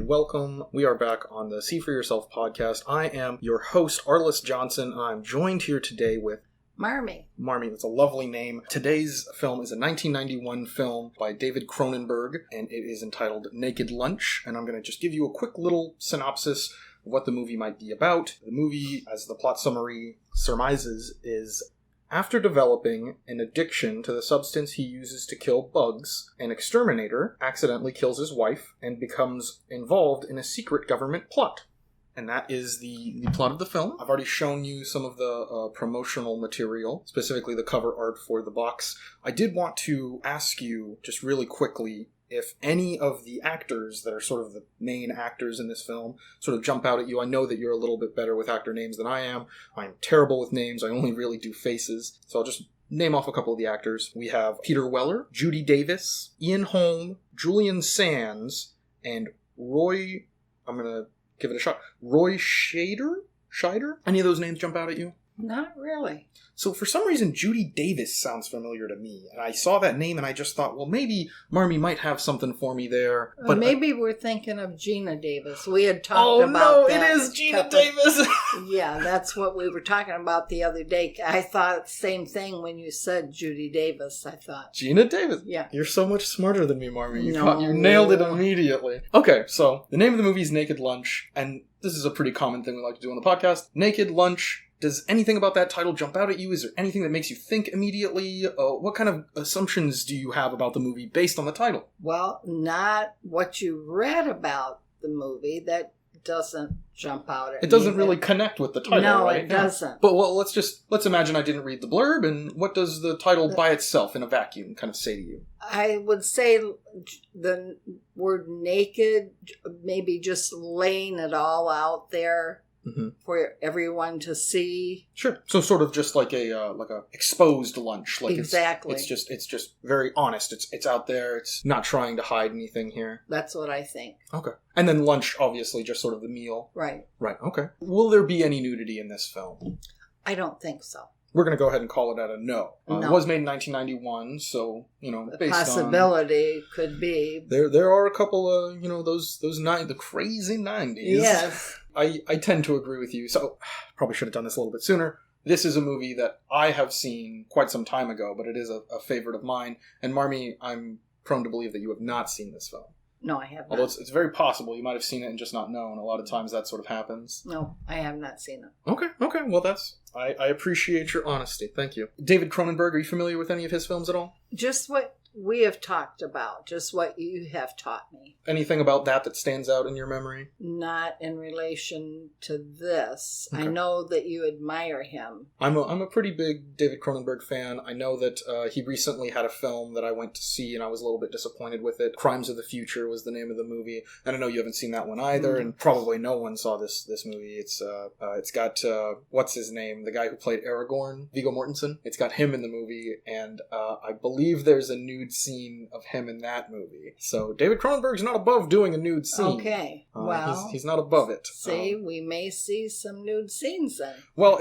and welcome. We are back on the See For Yourself podcast. I am your host, Arliss Johnson, and I'm joined here today with Marmee. Marmee, that's a lovely name. Today's film is a 1991 film by David Cronenberg, and it is entitled Naked Lunch, and I'm going to just give you a quick little synopsis of what the movie might be about. The movie, as the plot summary surmises, is after developing an addiction to the substance he uses to kill bugs, an exterminator accidentally kills his wife and becomes involved in a secret government plot. And that is the plot of the film. I've already shown you some of the promotional material, specifically the cover art for the box. I did want to ask you, just really quickly, if any of the actors that are sort of the main actors in this film sort of jump out at you. I know that you're a little bit better with actor names than I am. I'm terrible with names. I only really do faces. So I'll just name off a couple of the actors. We have Peter Weller, Judy Davis, Ian Holm, Julian Sands, and Roy... I'm going to give it a shot. Roy Scheider? Any of those names jump out at you? Not really. So for some reason, Judy Davis sounds familiar to me. And I saw that name and I just thought, well, maybe Marmee might have something for me there. But maybe we're thinking of Gina Davis. We had talked about that. Oh, no, it is Gina Davis! Yeah, that's what we were talking about the other day. I thought the same thing when you said Judy Davis, I thought. Gina Davis? Yeah. You're so much smarter than me, Marmee. You No. nailed it immediately. Okay, so the name of the movie is Naked Lunch, and this is a pretty common thing we like to do on the podcast. Naked Lunch. Does anything about that title jump out at you? Is there anything that makes you think immediately? What kind of assumptions do you have about the movie based on the title? Well, not what you read about the movie. That doesn't jump out at me. It doesn't really connect with the title, no, right? it doesn't. But let's imagine I didn't read the blurb, and what does the title by itself in a vacuum kind of say to you? I would say the word naked, maybe just laying it all out there. Mm-hmm. For everyone to see. Sure. So sort of just like a exposed lunch. Like exactly. It's just very honest. It's out there. It's not trying to hide anything here. That's what I think. Okay. And then lunch, obviously, just sort of the meal. Right. Right. Okay. Will there be any nudity in this film? I don't think so. We're going to go ahead and call it at a no. No. It was made in 1991, so, The based possibility could be. There are a couple of, the crazy 90s. Yes. I tend to agree with you, so probably should have done this a little bit sooner. This is a movie that I have seen quite some time ago, but it is a favorite of mine. And Marmee, I'm prone to believe that you have not seen this film. No, I have not. Although it's very possible you might have seen it and just not known. A lot of times that sort of happens. No, I have not seen it. Okay. Well, I appreciate your honesty. Thank you. David Cronenberg, are you familiar with any of his films at all? Just what we have talked about, just what you have taught me. Anything about that stands out in your memory? Not in relation to this. Okay. I know that you admire him. I'm a pretty big David Cronenberg fan. I know that he recently had a film that I went to see and I was a little bit disappointed with it. Crimes of the Future was the name of the movie. And I know you haven't seen that one either, and probably no one saw this movie. It's got, what's his name? The guy who played Aragorn, Viggo Mortensen. It's got him in the movie, and I believe there's a nude scene of him in that movie. So David Cronenberg's not above doing a nude scene. Okay, well, he's not above it. See, we may see some nude scenes then. Well,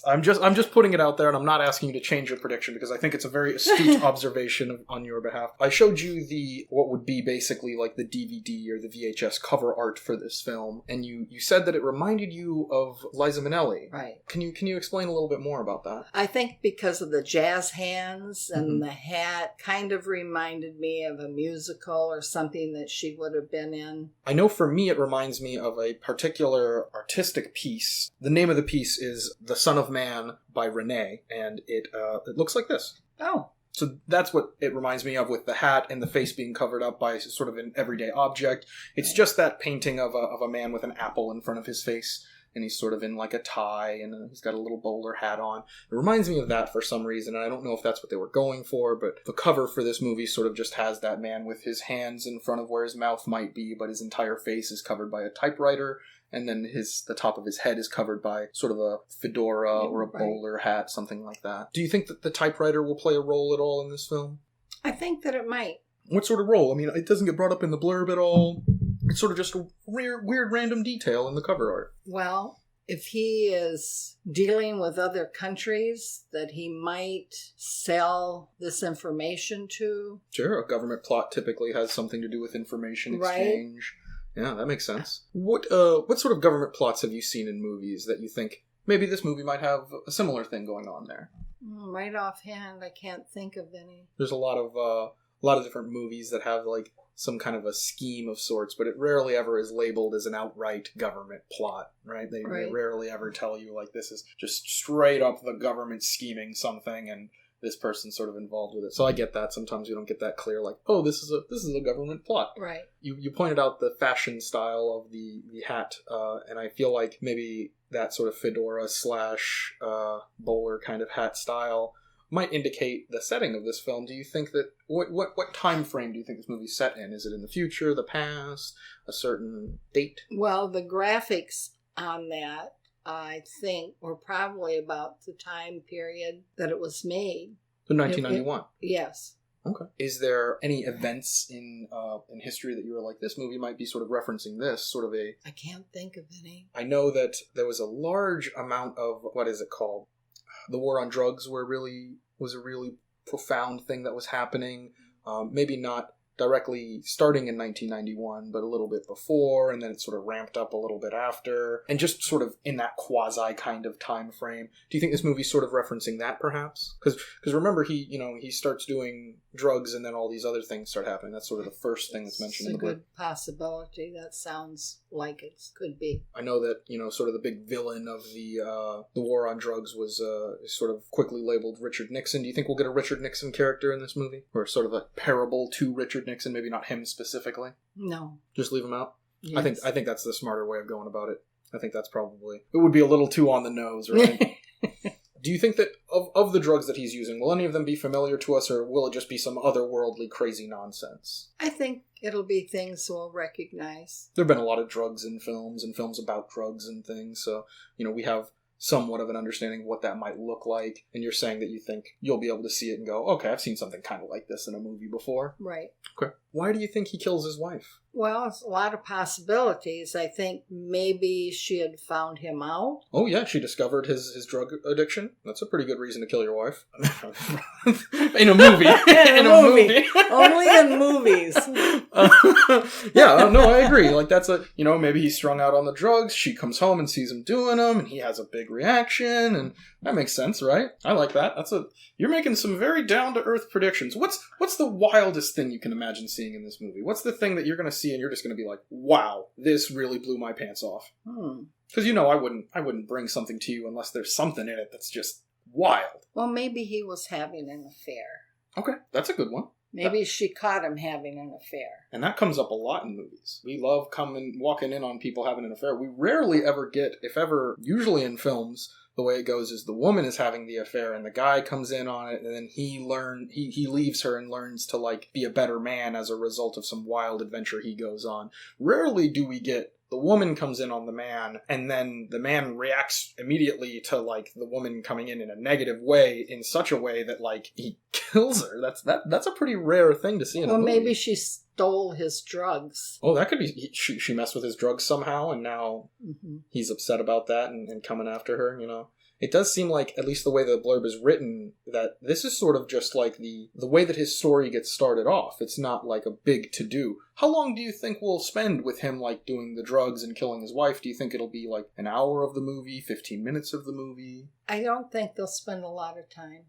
I'm just putting it out there, and I'm not asking you to change your prediction because I think it's a very astute observation on your behalf. I showed you what would be basically like the DVD or the VHS cover art for this film, and you said that it reminded you of Liza Minnelli. Right. Can you explain a little bit more about that? I think because of the jazz hands and the hat kind of reminded me of a musical or something that she would have been in. I know for me it reminds me of a particular artistic piece. The name of the piece is The Son of Man by Rene, and it looks like this. Oh. So that's what it reminds me of, with the hat and the face being covered up by sort of an everyday object. It's just that painting of a man with an apple in front of his face. And he's sort of in like a tie, and he's got a little bowler hat on. It reminds me of that for some reason, and I don't know if that's what they were going for, but the cover for this movie sort of just has that man with his hands in front of where his mouth might be, but his entire face is covered by a typewriter, and then the top of his head is covered by sort of a fedora or a bowler hat, something like that. Do you think that the typewriter will play a role at all in this film? I think that it might. What sort of role? I mean, it doesn't get brought up in the blurb at all. It's sort of just a weird random detail in the cover art. Well, if he is dealing with other countries that he might sell this information to. Sure, a government plot typically has something to do with information exchange. Yeah, that makes sense. What sort of government plots have you seen in movies that you think maybe this movie might have a similar thing going on there? Right offhand, I can't think of any. There's a lot of different movies that have like some kind of a scheme of sorts, but it rarely ever is labeled as an outright government plot, right? They rarely ever tell you like this is just straight up the government scheming something and this person's sort of involved with it. So I get that. Sometimes you don't get that clear, like, oh, this is a government plot. Right. You pointed out the fashion style of the hat, and I feel like maybe that sort of fedora / bowler kind of hat style might indicate the setting of this film. Do you think that what time frame do you think this movie's set in? Is it in the future, the past, a certain date? Well, the graphics on that, I think, were probably about the time period that it was made. So 1991. Yes. Okay. Is there any events in history that you were like, this movie might be sort of referencing this, sort of a... I can't think of any. I know that there was a large amount of, what is it called? The war on drugs was a really profound thing that was happening. Maybe not directly starting in 1991, but a little bit before, and then it sort of ramped up a little bit after, and just sort of in that quasi kind of time frame. Do you think this movie's sort of referencing that, perhaps? Because remember, he starts doing drugs, and then all these other things start happening. That's sort of the first thing that's mentioned in the book. It's a good possibility. That sounds like it could be. I know that, sort of the big villain of the war on drugs was sort of quickly labeled Richard Nixon. Do you think we'll get a Richard Nixon character in this movie? Or sort of a parable to Richard Nixon, maybe not him specifically? No. Just leave him out? Yes. I think that's the smarter way of going about it. I think that's probably... It would be a little too on the nose, right? Do you think that of the drugs that he's using, will any of them be familiar to us, or will it just be some otherworldly crazy nonsense? I think it'll be things we'll recognize. There have been a lot of drugs in films and films about drugs and things, so, we have somewhat of an understanding of what that might look like, and you're saying that you think you'll be able to see it and go, okay, I've seen something kind of like this in a movie before. Right. Okay. Why do you think he kills his wife? Well, it's a lot of possibilities. I think maybe she had found him out. Oh, yeah, she discovered his drug addiction. That's a pretty good reason to kill your wife. In a movie. in a movie. Only in movies. Yeah, no, I agree. Like, that's maybe he's strung out on the drugs. She comes home and sees him doing them, and he has a big reaction, and that makes sense, right? I like that. You're making some very down-to-earth predictions. What's the wildest thing you can imagine seeing in this movie? What's the thing that you're going to see and you're just going to be like, wow, this really blew my pants off? Because I wouldn't bring something to you unless there's something in it that's just wild. Well, maybe he was having an affair. Okay, that's a good one. Maybe she caught him having an affair. And that comes up a lot in movies. We love walking in on people having an affair. We rarely ever get, if ever, usually in films, the way it goes is the woman is having the affair and the guy comes in on it, and then he leaves her and learns to like be a better man as a result of some wild adventure he goes on. Rarely do we get the woman comes in on the man, and then the man reacts immediately to, like, the woman coming in a negative way, in such a way that, like, he kills her. That's a pretty rare thing to see in a movie. Well, maybe she stole his drugs. Oh, that could be... She messed with his drugs somehow, and now he's upset about that and coming after her, It does seem like, at least the way the blurb is written, that this is sort of just like the way that his story gets started off. It's not like a big to-do. How long do you think we'll spend with him, like, doing the drugs and killing his wife? Do you think it'll be, like, an hour of the movie, 15 minutes of the movie? I don't think they'll spend a lot of time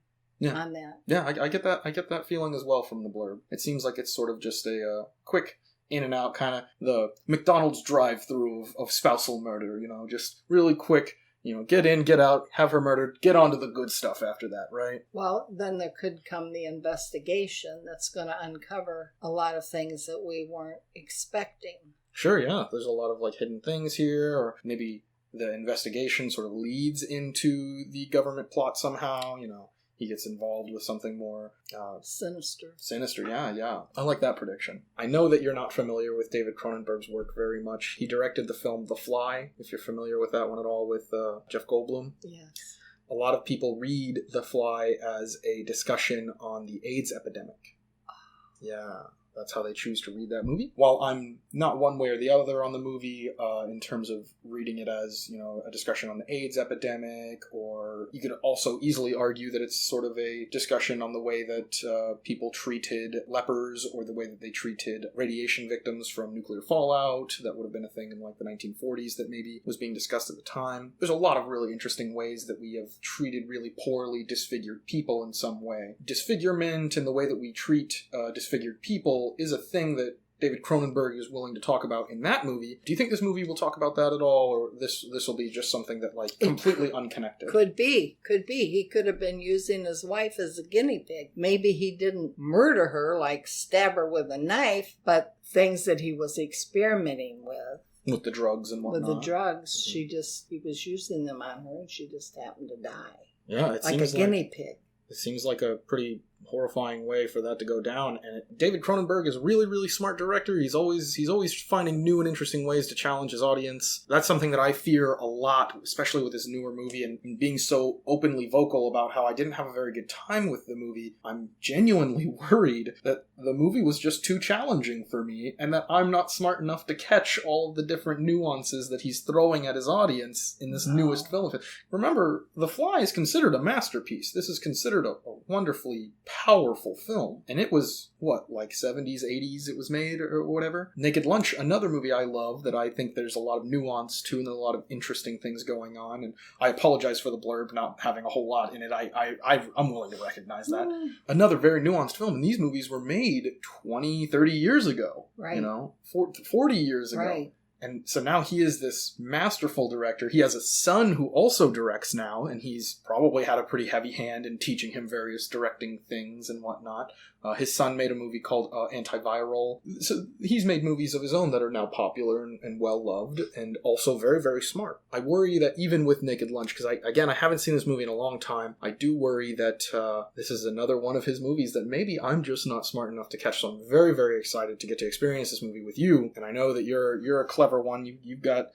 on that. Yeah, I get that. I get that feeling as well from the blurb. It seems like it's sort of just a quick in and out, kind of the McDonald's drive-through of spousal murder, just really quick. Get in, get out, have her murdered, get on to the good stuff after that, right? Well, then there could come the investigation that's going to uncover a lot of things that we weren't expecting. Sure, yeah. There's a lot of, like, hidden things here, or maybe the investigation sort of leads into the government plot somehow, He gets involved with something more... Sinister. Sinister, yeah. I like that prediction. I know that you're not familiar with David Cronenberg's work very much. He directed the film The Fly, if you're familiar with that one at all, with Jeff Goldblum. Yes. A lot of people read The Fly as a discussion on the AIDS epidemic. Yeah. that's how they choose to read that movie. While I'm not one way or the other on the movie in terms of reading it as, a discussion on the AIDS epidemic, or you could also easily argue that it's sort of a discussion on the way that people treated lepers, or the way that they treated radiation victims from nuclear fallout. That would have been a thing in like the 1940s that maybe was being discussed at the time. There's a lot of really interesting ways that we have treated really poorly disfigured people in some way. Disfigurement and the way that we treat disfigured people is a thing that David Cronenberg is willing to talk about in that movie. Do you think this movie will talk about that at all, or this will be just something that, like, completely unconnected? Could be. He could have been using his wife as a guinea pig. Maybe he didn't murder her, like stab her with a knife, but things that he was experimenting with. With the drugs and whatnot. With the drugs. Mm-hmm. He was using them on her, and she just happened to die. Yeah, it seems like a guinea pig. It seems like a pretty horrifying way for that to go down. And David Cronenberg is a really, really smart director. He's always finding new and interesting ways to challenge his audience. That's something that I fear a lot, especially with this newer movie, and being so openly vocal about how I didn't have a very good time with the movie. I'm genuinely worried that the movie was just too challenging for me, and that I'm not smart enough to catch all of the different nuances that he's throwing at his audience in this newest film. Remember, The Fly is considered a masterpiece. This is considered a wonderfully powerful film. And it was, like 70s, 80s it was made, or whatever? Naked Lunch, another movie I love that I think there's a lot of nuance to and a lot of interesting things going on. And I apologize for the blurb not having a whole lot in it. I'm willing to recognize that. Another very nuanced film. And these movies were made 20, 30 years ago. Right. 40 years ago. Right. And so now he is this masterful director. He has a son who also directs now, and he's probably had a pretty heavy hand in teaching him various directing things and whatnot. His son made a movie called Antiviral. So he's made movies of his own that are now popular and well-loved, and also very, very smart. I worry that even with Naked Lunch, because I haven't seen this movie in a long time, I do worry that this is another one of his movies that maybe I'm just not smart enough to catch. So I'm very, very excited to get to experience this movie with you, and I know that you're a clever one. You've got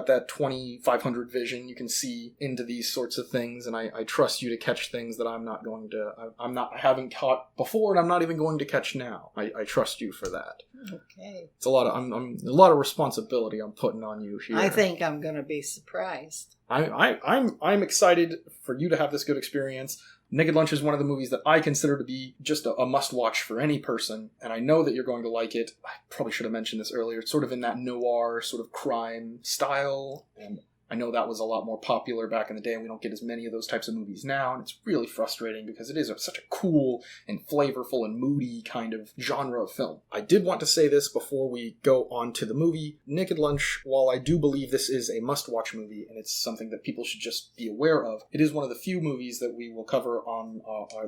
that 2500 vision. You can see into these sorts of things, and I trust you to catch things that I haven't caught before, and I'm not even going to catch now. I trust you for that. Okay. It's a lot of responsibility I'm putting on you here. I think I'm going to be surprised. I'm excited for you to have this good experience. Naked Lunch is one of the movies that I consider to be just a must-watch for any person, and I know that you're going to like it. I probably should have mentioned this earlier. It's sort of in that noir sort of crime style, and I know that was a lot more popular back in the day, and we don't get as many of those types of movies now, and it's really frustrating because it is such a cool and flavorful and moody kind of genre of film. I did want to say this before we go on to the movie. Naked Lunch, while I do believe this is a must-watch movie, and it's something that people should just be aware of, it is one of the few movies that we will cover on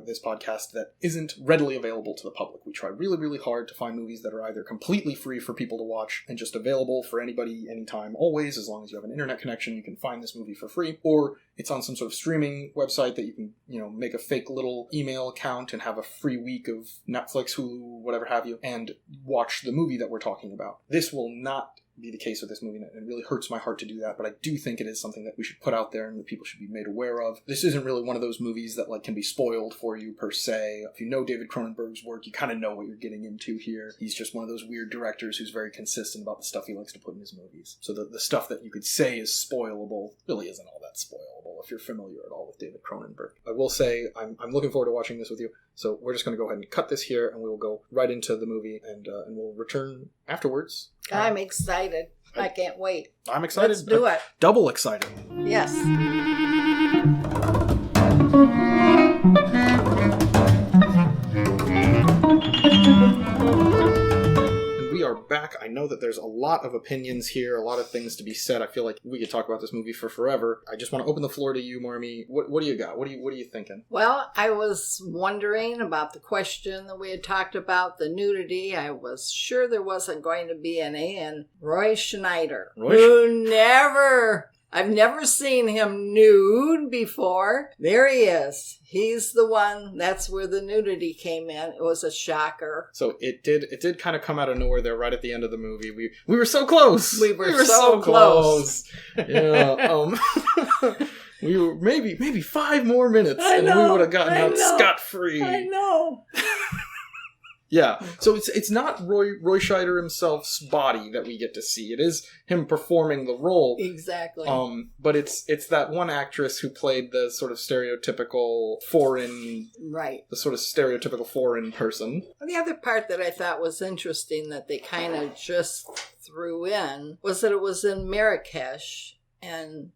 this podcast that isn't readily available to the public. We try really, really hard to find movies that are either completely free for people to watch and just available for anybody, anytime, always, as long as you have an internet connection. You can find this movie for free, or it's on some sort of streaming website that you can, make a fake little email account and have a free week of Netflix, Hulu, whatever have you, and watch the movie that we're talking about. This will not be the case with this movie, and it really hurts my heart to do that, but I do think it is something that we should put out there and that people should be made aware of. This isn't really one of those movies that can be spoiled for you per se. If you know David Cronenberg's work, you kind of know what you're getting into here. He's just one of those weird directors who's very consistent about the stuff he likes to put in his movies. So the stuff that you could say is spoilable really isn't all that spoilable if you're familiar at all with David Cronenberg. I will say I'm looking forward to watching this with you, so we're just going to go ahead and cut this here, and we will go right into the movie, and we'll return afterwards. I'm excited. I can't wait. I'm excited. Let's do it. Double excited. Yes. We are back. I know that there's a lot of opinions here, a lot of things to be said. I feel like we could talk about this movie for forever. I just want to open the floor to you, Marmee. What do you got? What are you thinking? Well, I was wondering about the question that we had talked about, the nudity. I was sure there wasn't going to be any, and Roy Scheider, I've never seen him nude before. There he is. He's the one. That's where the nudity came in. It was a shocker. So it did kind of come out of nowhere there right at the end of the movie. We were so close. We were so close. Yeah. We were maybe 5 more minutes and we would have gotten out scot-free. I know. Yeah, so it's not Roy Scheider himself's body that we get to see. It is him performing the role. Exactly. But it's that one actress who played the sort of stereotypical foreign... Right. The sort of stereotypical foreign person. The other part that I thought was interesting that they kind of just threw in was that it was in Marrakesh. And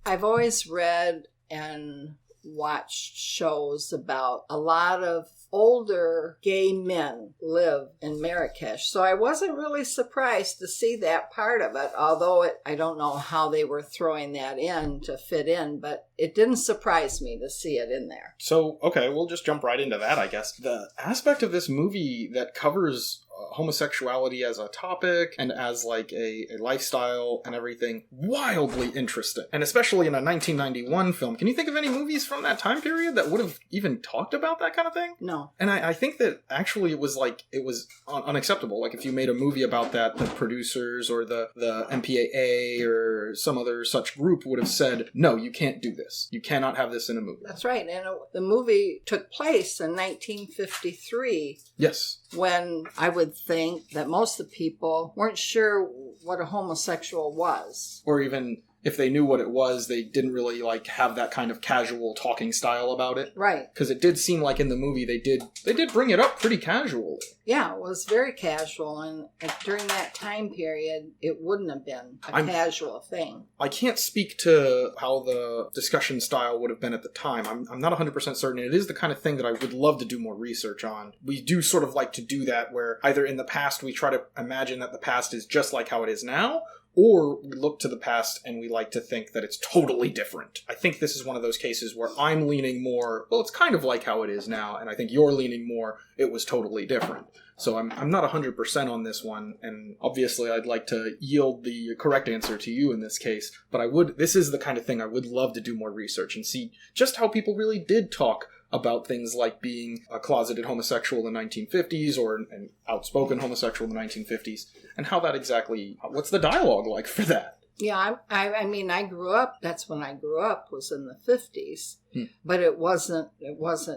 I've always read and watched shows about a lot of older gay men live in Marrakesh. So I wasn't really surprised to see that part of it, although I don't know how they were throwing that in to fit in, but it didn't surprise me to see it in there. So, okay, we'll just jump right into that, I guess. The aspect of this movie that covers homosexuality as a topic and as like a lifestyle and everything, wildly interesting. And especially in a 1991 film. Can you think of any movies from that time period that would have even talked about that kind of thing? No. And I think that actually it was unacceptable. Like if you made a movie about that, the producers or the MPAA or some other such group would have said, no, you can't do this. You cannot have this in a movie. That's right. And the movie took place in 1953. Yes. When I would think that most of the people weren't sure what a homosexual was. Or even if they knew what it was, they didn't really have that kind of casual talking style about it. Right. Because it did seem like in the movie they did bring it up pretty casually. Yeah, it was very casual, and during that time period, it wouldn't have been a casual thing. I can't speak to how the discussion style would have been at the time. I'm not 100% certain. It is the kind of thing that I would love to do more research on. We do sort of like to do that, where either in the past we try to imagine that the past is just like how it is now, or we look to the past and we like to think that it's totally different. I think this is one of those cases where I'm leaning more, well, it's kind of like how it is now, and I think you're leaning more, it was totally different. So I'm not 100% on this one, and obviously I'd like to yield the correct answer to you in this case, but this is the kind of thing I would love to do more research and see just how people really did talk about things like being a closeted homosexual in the 1950s or an outspoken homosexual in the 1950s, and how that exactly, what's the dialogue like for that? Yeah, I mean, I grew up, that's when I grew up, was in the 50s, but it wasn't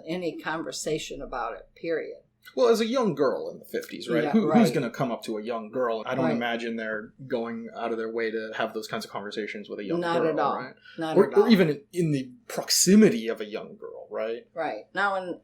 any conversation about it, period. Well, as a young girl in the 50s, right? Yeah, Who's going to come up to a young girl? I don't Right. imagine they're going out of their way to have those kinds of conversations with a young Not girl, at all. right? Not at all. Or even in the proximity of a young girl, right? Right. Now in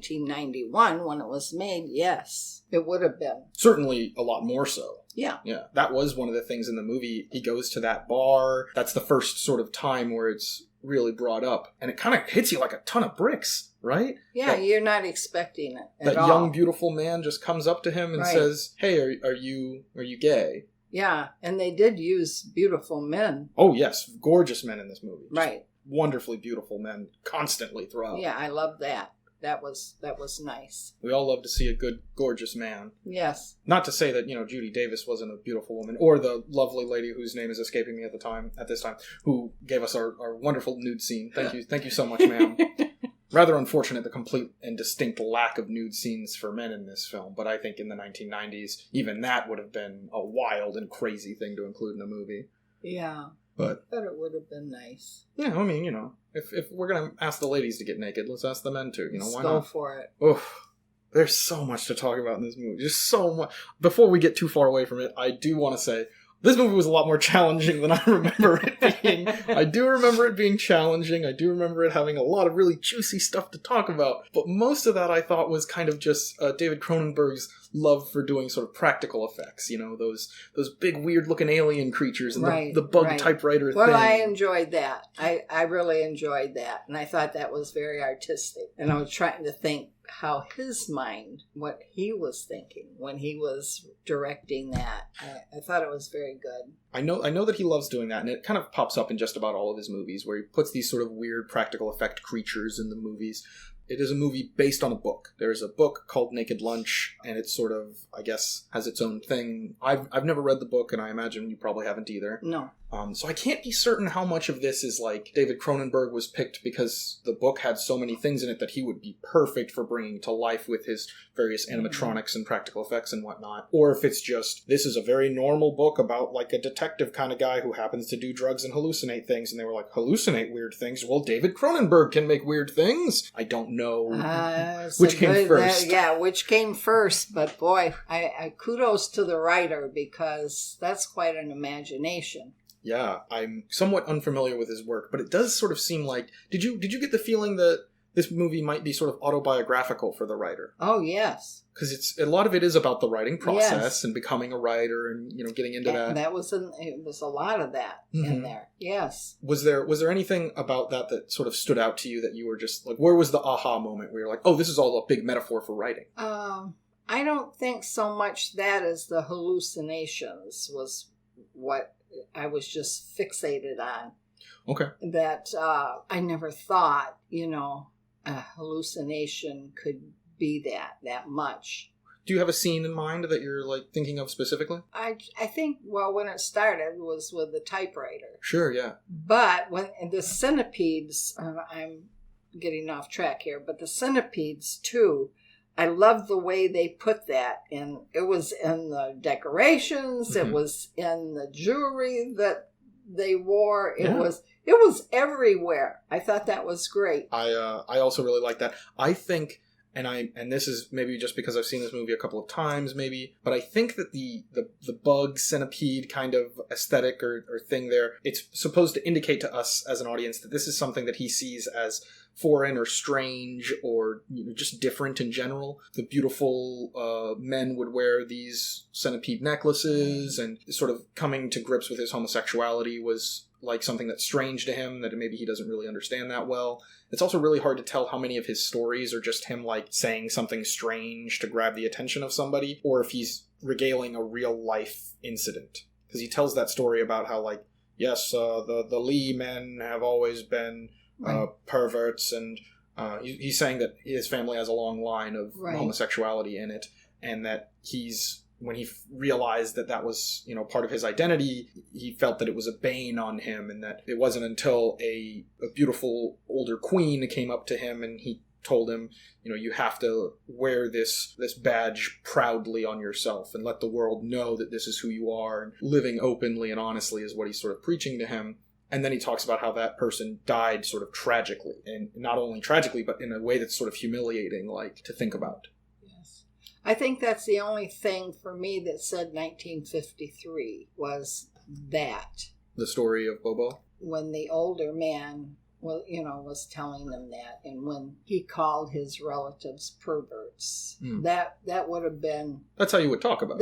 1991, when it was made, yes, it would have been. Certainly a lot more so. Yeah. Yeah, that was one of the things in the movie. He goes to that bar. That's the first sort of time where it's really brought up. And it kind of hits you like a ton of bricks, right? Yeah, you're not expecting it at that all. young, beautiful man just comes up to him and Right. says, hey, are you gay? Yeah, and they did use beautiful men. Oh, yes. Gorgeous men in this movie. Just Right. wonderfully beautiful men constantly throughout. Yeah, I love that. That was nice. We all love to see a good, gorgeous man. Yes. Not to say that, Judy Davis wasn't a beautiful woman, or the lovely lady whose name is escaping me at this time, who gave us our wonderful nude scene. Thank you so much, ma'am. Rather unfortunate, the complete and distinct lack of nude scenes for men in this film, but I think in the 1990s, even that would have been a wild and crazy thing to include in a movie. Yeah. But it would have been nice. Yeah, I mean, if we're going to ask the ladies to get naked, let's ask the men too. Why Let's not? go for it. Oof. There's so much to talk about in this movie. Just so much. Before we get too far away from it, I do want to say, this movie was a lot more challenging than I remember it being. I do remember it being challenging. I do remember it having a lot of really juicy stuff to talk about. But most of that I thought was kind of just David Cronenberg's love for doing sort of practical effects. Those big weird looking alien creatures and Right, the bug right. typewriter thing. Well, I enjoyed that. I really enjoyed that. And I thought that was very artistic. And I was trying to think how his mind, what he was thinking when he was directing that. I thought it was very good. I know that he loves doing that, and it kind of pops up in just about all of his movies, where he puts these sort of weird practical effect creatures in the movies. It is a movie based on a book. There's a book called Naked Lunch, and it sort of, I guess, has its own thing. I've never read the book, and I imagine you probably haven't either. No. So I can't be certain how much of this is like David Cronenberg was picked because the book had so many things in it that he would be perfect for bringing to life with his various animatronics and practical effects and whatnot. Or if it's just, this is a very normal book about like a detective kind of guy who happens to do drugs and hallucinate things. And they were like, hallucinate weird things? Well, David Cronenberg can make weird things. I don't know which came first. Which came first. But boy, I kudos to the writer because that's quite an imagination. Yeah, I'm somewhat unfamiliar with his work, but it does sort of seem like... Did you get the feeling that this movie might be sort of autobiographical for the writer? Oh, yes. Because a lot of it is about the writing process and becoming a writer and getting into that. It was a lot of that in there. Yes. Was there anything about that sort of stood out to you that you were just like, where was the aha moment where you're like, oh, this is all a big metaphor for writing? I don't think so much that as the hallucinations was what I was just fixated on. Okay. That I never thought, a hallucination could be that much. Do you have a scene in mind that you're like thinking of specifically? I think, when it started was with the typewriter. Sure, yeah. But when the centipedes, I'm getting off track here, but the centipedes too, I love the way they put that in. It was in the decorations. It was in the jewelry that they wore. It was everywhere. I thought that was great. I also really like that. I think, and this is maybe just because I've seen this movie a couple of times, maybe, but I think that the bug centipede kind of aesthetic or thing there, it's supposed to indicate to us as an audience that this is something that he sees as foreign or strange or just different in general. The beautiful men would wear these centipede necklaces, and sort of coming to grips with his homosexuality was like something that's strange to him, that maybe he doesn't really understand that well. It's also really hard to tell how many of his stories are just him like saying something strange to grab the attention of somebody, or if he's regaling a real life incident. Because he tells that story about how like, yes, the Lee men have always been perverts, and he's saying that his family has a long line of homosexuality in it, and that when he realized that was part of his identity, he felt that it was a bane on him, and that it wasn't until a beautiful older queen came up to him and he told him, you have to wear this badge proudly on yourself and let the world know that this is who you are, and living openly and honestly is what he's sort of preaching to him. And then he talks about how that person died sort of tragically, and not only tragically, but in a way that's sort of humiliating, like, to think about. Yes. I think that's the only thing for me that said 1953 was that. The story of Bobo? When the older man, was telling them that, and when he called his relatives perverts, that would have been... That's how you would talk about it.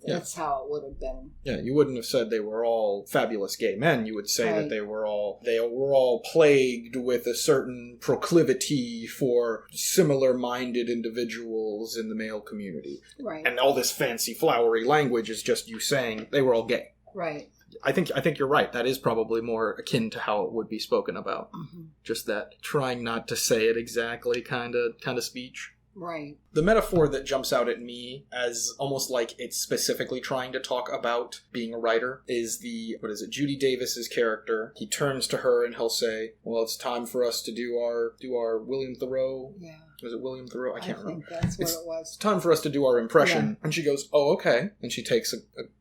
That's how it would have been. Yeah, you wouldn't have said they were all fabulous gay men. You would say that they were all plagued with a certain proclivity for similar-minded individuals in the male community. Right. And all this fancy, flowery language is just you saying they were all gay. Right. I think you're right. That is probably more akin to how it would be spoken about. Mm-hmm. Just that trying not to say it exactly kind of speech. Right. The metaphor that jumps out at me as almost like it's specifically trying to talk about being a writer is Judy Davis's character. He turns to her and he'll say, well, it's time for us to do our William Thoreau. Yeah. Was it William Thoreau? I can't remember. I think that's what it was. It's time for us to do our impression. Yeah. And she goes, oh, okay. And she takes a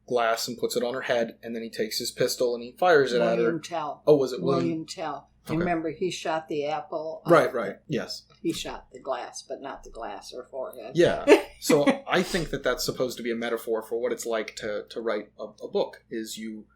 glass and puts it on her head, and then he takes his pistol and he fires it at her. William Tell. Oh, was it William Tell. Okay. Remember, he shot the apple. Right, yes. He shot the glass, but not the glass or forehead. Yeah. So I think that that's supposed to be a metaphor for what it's like to write a book.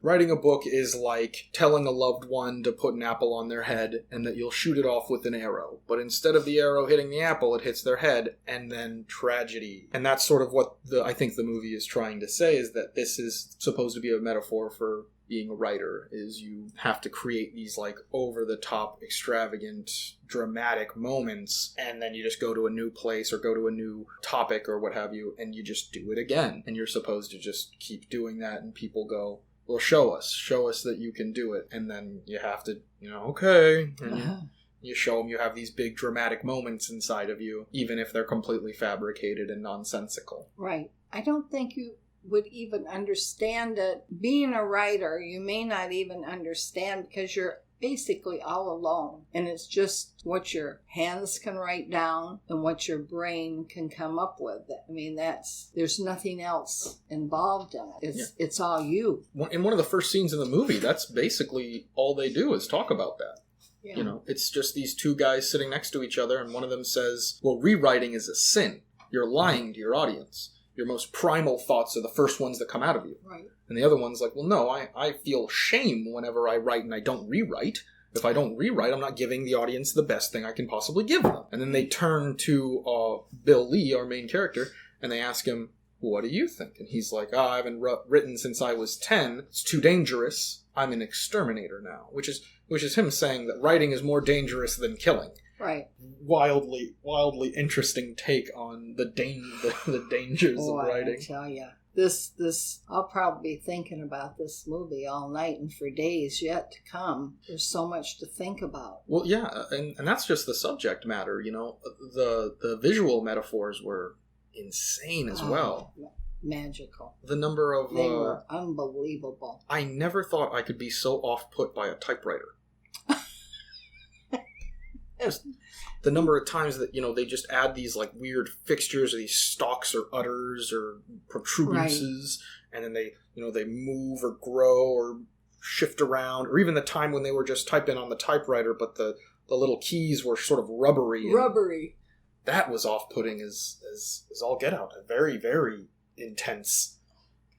Writing a book is like telling a loved one to put an apple on their head and that you'll shoot it off with an arrow. But instead of the arrow hitting the apple, it hits their head, and then tragedy. And that's sort of what I think the movie is trying to say, is that this is supposed to be a metaphor for being a writer, is you have to create these like over-the-top, extravagant, dramatic moments, and then you just go to a new place or go to a new topic or what have you, and you just do it again. And you're supposed to just keep doing that, and people go, well, show us that you can do it. And then you have to, okay. And you show them you have these big dramatic moments inside of you, even if they're completely fabricated and nonsensical. Right. I don't think would even understand it. Being a writer, you may not even understand because you're basically all alone, and it's just what your hands can write down and what your brain can come up with. I mean, there's nothing else involved in it. It's all you. In one of the first scenes in the movie, that's basically all they do is talk about that. Yeah. You know, it's just these two guys sitting next to each other, and one of them says, well, rewriting is a sin. You're lying to your audience. Your most primal thoughts are the first ones that come out of you. Right. And the other one's like, well, no, I feel shame whenever I write and I don't rewrite. If I don't rewrite, I'm not giving the audience the best thing I can possibly give them. And then they turn to Bill Lee, our main character, and they ask him, what do you think? And he's like, I haven't written since I was 10. It's too dangerous. I'm an exterminator now. Which is him saying that writing is more dangerous than killing. Right. Wildly interesting take on the dangers of writing. I tell you. This I'll probably be thinking about this movie all night and for days yet to come. There's so much to think about. Well, yeah, and that's just the subject matter, you know. The visual metaphors were insane as well. Magical. The number of... They were unbelievable. I never thought I could be so off-put by a typewriter. Just the number of times that, you know, they just add these like weird fixtures or these stalks or udders or protruberances, right. And then they move or grow or shift around, or even the time when they were just typing on the typewriter but the little keys were sort of rubbery. That was off-putting as all get out. Very, very intense.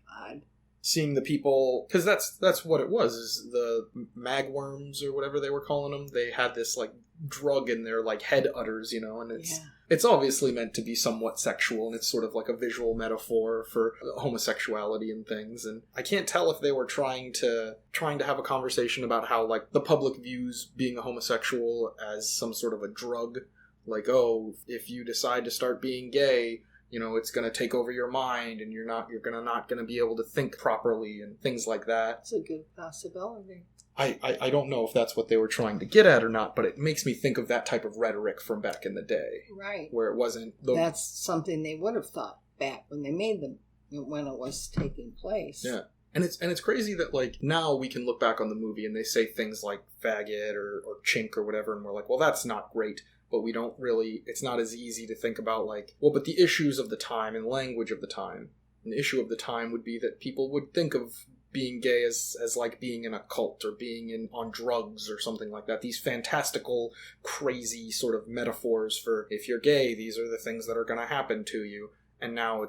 God. Seeing the people, because that's what it was, is the magworms or whatever they were calling them. They had this like drug in their like head udders, you know, and it's obviously meant to be somewhat sexual, and it's sort of like a visual metaphor for homosexuality and things. And I can't tell if they were trying to have a conversation about how like the public views being a homosexual as some sort of a drug, like, oh, if you decide to start being gay, you know, it's going to take over your mind, and you're not going to be able to think properly and things like that. It's a good possibility. I don't know if that's what they were trying to get at or not, but it makes me think of that type of rhetoric from back in the day. Right. Where it wasn't... That's something they would have thought back when they made them, when it was taking place. Yeah. And it's crazy that, like, now we can look back on the movie and they say things like faggot or chink or whatever, and we're like, well, that's not great. But we don't really... It's not as easy to think about, like, well, but the issues of the time and language of the time. And the issue of the time would be that people would think of being gay as like being in a cult or being on drugs or something like that. These fantastical, crazy sort of metaphors for, if you're gay, these are the things that are going to happen to you. And now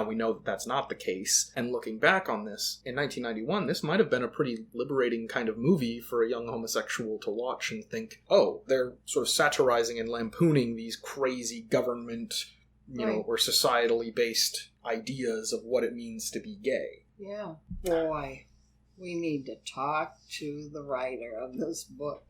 we know that that's not the case. And looking back on this, in 1991, this might have been a pretty liberating kind of movie for a young homosexual to watch and think, oh, they're sort of satirizing and lampooning these crazy government, you know, or societally based ideas of what it means to be gay. Yeah. Boy, we need to talk to the writer of this book.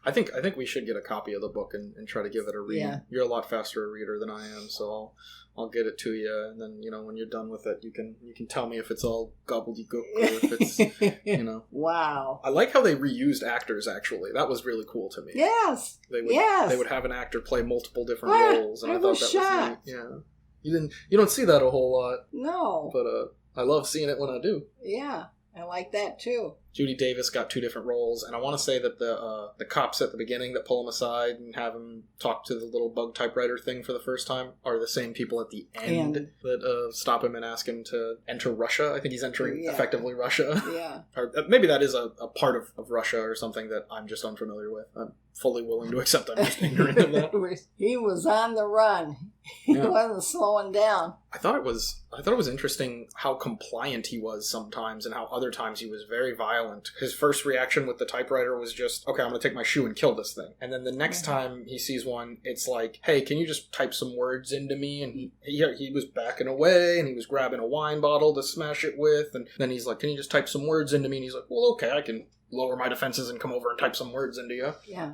I think we should get a copy of the book and try to give it a read. Yeah. You're a lot faster a reader than I am, so I'll get it to you, and then, you know, when you're done with it, you can tell me if it's all gobbledygook or if it's, you know. Wow. I like how they reused actors, actually. That was really cool to me. Yes. They would have an actor play multiple different roles, and I thought that was neat. Yeah. You don't see that a whole lot. No. But I love seeing it when I do. Yeah. I like that too. Judy Davis got 2 different roles, and I want to say that the cops at the beginning that pull him aside and have him talk to the little bug typewriter thing for the first time are the same people at the end that stop him and ask him to enter Russia. I think he's entering effectively Russia. Yeah. Or maybe that is a part of Russia or something that I'm just unfamiliar with. I'm fully willing to accept I'm just ignorant of that. He was on the run. He wasn't slowing down. I thought it was interesting how compliant he was sometimes, and how other times he was very violent. His first reaction with the typewriter was just, okay, I'm going to take my shoe and kill this thing. And then the next time he sees one, it's like, hey, can you just type some words into me? And he was backing away, and he was grabbing a wine bottle to smash it with. And then he's like, can you just type some words into me? And he's like, well, okay, I can lower my defenses and come over and type some words into you. Yeah.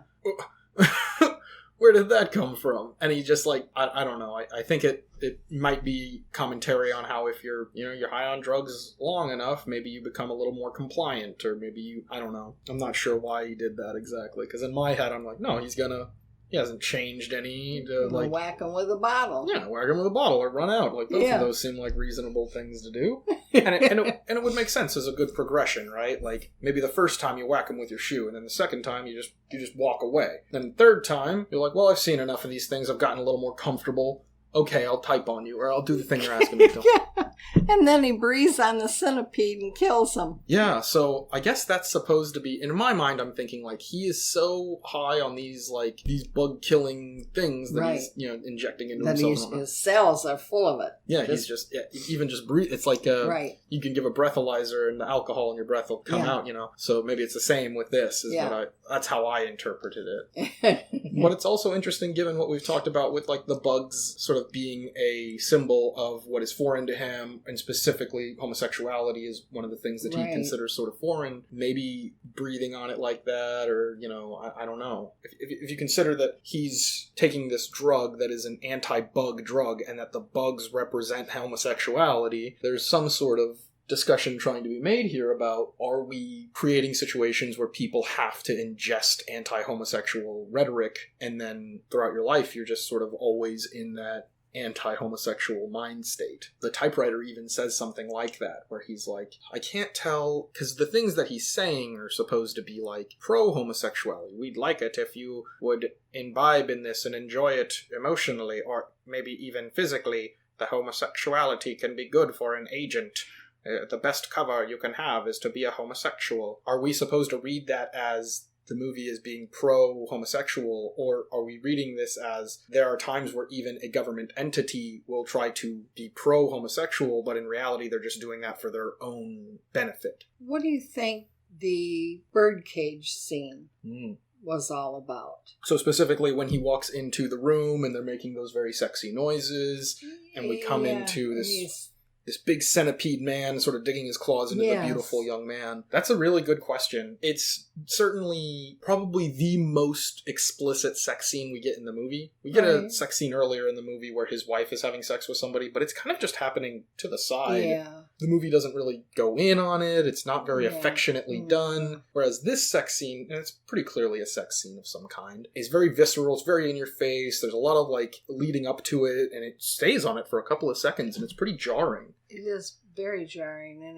Where did that come from? And he just like, I don't know. I think it might be commentary on how if you're high on drugs long enough, maybe you become a little more compliant, or maybe I don't know. I'm not sure why he did that exactly. Because in my head, I'm like, no, he's gonna He hasn't changed any to, like... Whack him with a bottle. Yeah, whack him with a bottle or run out. Like, both of those seem like reasonable things to do. And it would make sense as a good progression, right? Like, maybe the first time you whack him with your shoe, and then the second time you just walk away. Then the third time, you're like, well, I've seen enough of these things. I've gotten a little more comfortable. Okay, I'll type on you, or I'll do the thing you're asking me to. Yeah. And then he breathes on the centipede and kills him. Yeah, so I guess that's supposed to be... In my mind, I'm thinking, like, he is so high on these bug-killing things that he's, injecting into himself. His cells are full of it. Yeah, he's just... Yeah, even just breathe... It's like you can give a breathalyzer and the alcohol in your breath will come out, So maybe it's the same with this. That's how I interpreted it. But it's also interesting, given what we've talked about with, like, the bugs sort of being a symbol of what is foreign to him, and specifically homosexuality is one of the things that he considers sort of foreign. Maybe breathing on it like that, or, I don't know. If you consider that he's taking this drug that is an anti-bug drug, and that the bugs represent homosexuality, there's some sort of discussion trying to be made here about, are we creating situations where people have to ingest anti-homosexual rhetoric, and then throughout your life you're just sort of always in that anti-homosexual mind state? The typewriter even says something like that, where he's like, I can't tell, because the things that he's saying are supposed to be like pro-homosexuality. We'd like it if you would imbibe in this and enjoy it emotionally, or maybe even physically. The homosexuality can be good for an agent. The best cover you can have is to be a homosexual. Are we supposed to read that as the movie is being pro-homosexual, or are we reading this as there are times where even a government entity will try to be pro-homosexual, but in reality they're just doing that for their own benefit? What do you think the birdcage scene was all about? So specifically when he walks into the room and they're making those very sexy noises, and we come into this big centipede man sort of digging his claws into the beautiful young man. That's a really good question. It's certainly probably the most explicit sex scene we get in the movie. We get a sex scene earlier in the movie where his wife is having sex with somebody, but it's kind of just happening to the side. Yeah. The movie doesn't really go in on it. It's not very affectionately done. Whereas this sex scene, and it's pretty clearly a sex scene of some kind, is very visceral. It's very in your face. There's a lot of leading up to it, and it stays on it for a couple of seconds, and it's pretty jarring. It is very jarring, and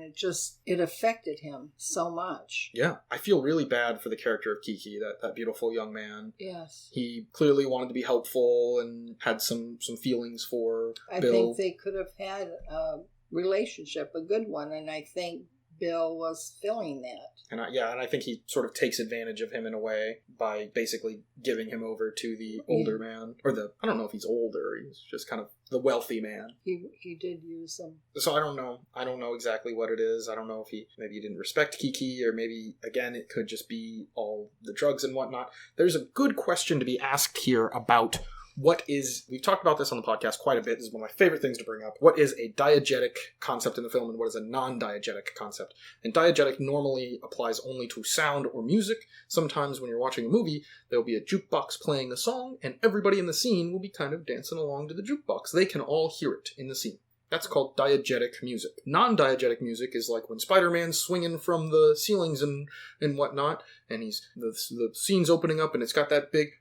it affected him so much. Yeah, I feel really bad for the character of Kiki, that beautiful young man. Yes. He clearly wanted to be helpful and had some feelings for Bill. I think they could have had a relationship, a good one, and I think Bill was feeling that. And I think he sort of takes advantage of him in a way by basically giving him over to the older man. Or I don't know if he's older, he's just kind of the wealthy man. He did use him. So I don't know exactly what it is. I don't know if maybe he didn't respect Kiki, or maybe, again, it could just be all the drugs and whatnot. There's a good question to be asked here about we've talked about this on the podcast quite a bit. This is one of my favorite things to bring up. What is a diegetic concept in the film, and what is a non-diegetic concept? And diegetic normally applies only to sound or music. Sometimes when you're watching a movie, there'll be a jukebox playing a song, and everybody in the scene will be kind of dancing along to the jukebox. They can all hear it in the scene. That's called diegetic music. Non-diegetic music is like when Spider-Man's swinging from the ceilings and whatnot, and the scene's opening up, and it's got that big...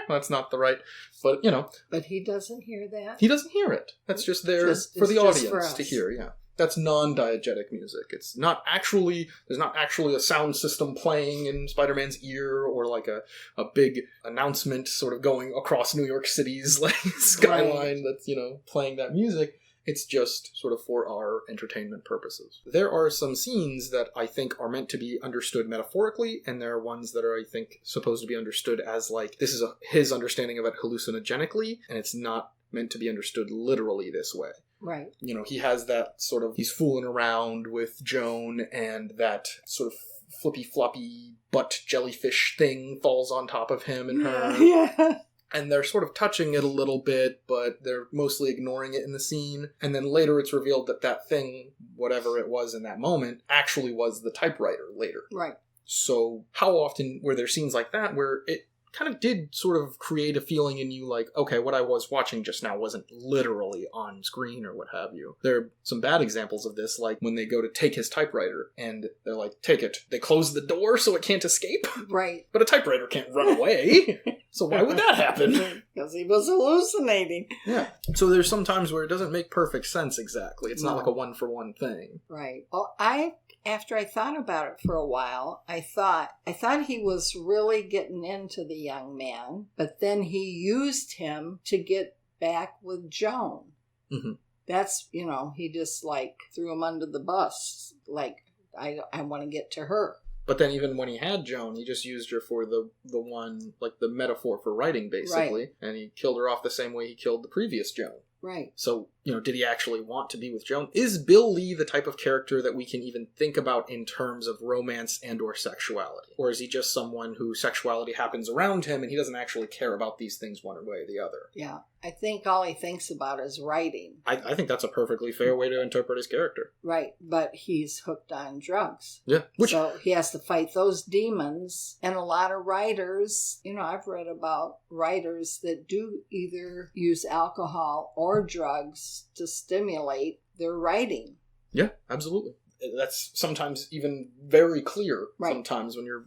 That's not the right, but But he doesn't hear that. He doesn't hear it. That's just there for the audience to hear, yeah. That's non-diegetic music. It's not actually, there's not actually a sound system playing in Spider-Man's ear, or like a big announcement sort of going across New York City's skyline that's, playing that music. It's just sort of for our entertainment purposes. There are some scenes that I think are meant to be understood metaphorically, and there are ones that are, I think, supposed to be understood as this is his understanding of it hallucinogenically, and it's not meant to be understood literally this way. Right. He has that sort of, he's fooling around with Joan, and that sort of flippy-floppy butt jellyfish thing falls on top of him and her. Yeah. And they're sort of touching it a little bit, but they're mostly ignoring it in the scene. And then later it's revealed that thing, whatever it was in that moment, actually was the typewriter later. Right. So how often were there scenes like that where it kind of did sort of create a feeling in you like, okay, what I was watching just now wasn't literally on screen or what have you. There are some bad examples of this, like when they go to take his typewriter and they're like, take it. They close the door so it can't escape. Right. But a typewriter can't run away. So why would that happen? Because he was hallucinating. Yeah. So there's some times where it doesn't make perfect sense exactly. It's not like a one-for-one thing. Right. Well, after I thought about it for a while, I thought he was really getting into the young man, but then he used him to get back with Joan. Mm-hmm. That's, he just like threw him under the bus. Like, I want to get to her. But then even when he had Joan, he just used her for the one, like the metaphor for writing, basically. Right. And he killed her off the same way he killed the previous Joan. Right. So, did he actually want to be with Joan? Is Bill Lee the type of character that we can even think about in terms of romance and or sexuality? Or is he just someone whose sexuality happens around him and he doesn't actually care about these things one way or the other? Yeah. I think all he thinks about is writing. I think that's a perfectly fair way to interpret his character. Right. But he's hooked on drugs. Yeah. So he has to fight those demons. And a lot of writers, I've read about writers that do either use alcohol or drugs to stimulate their writing. Yeah, absolutely. That's sometimes even very clear. Right. Sometimes when you're,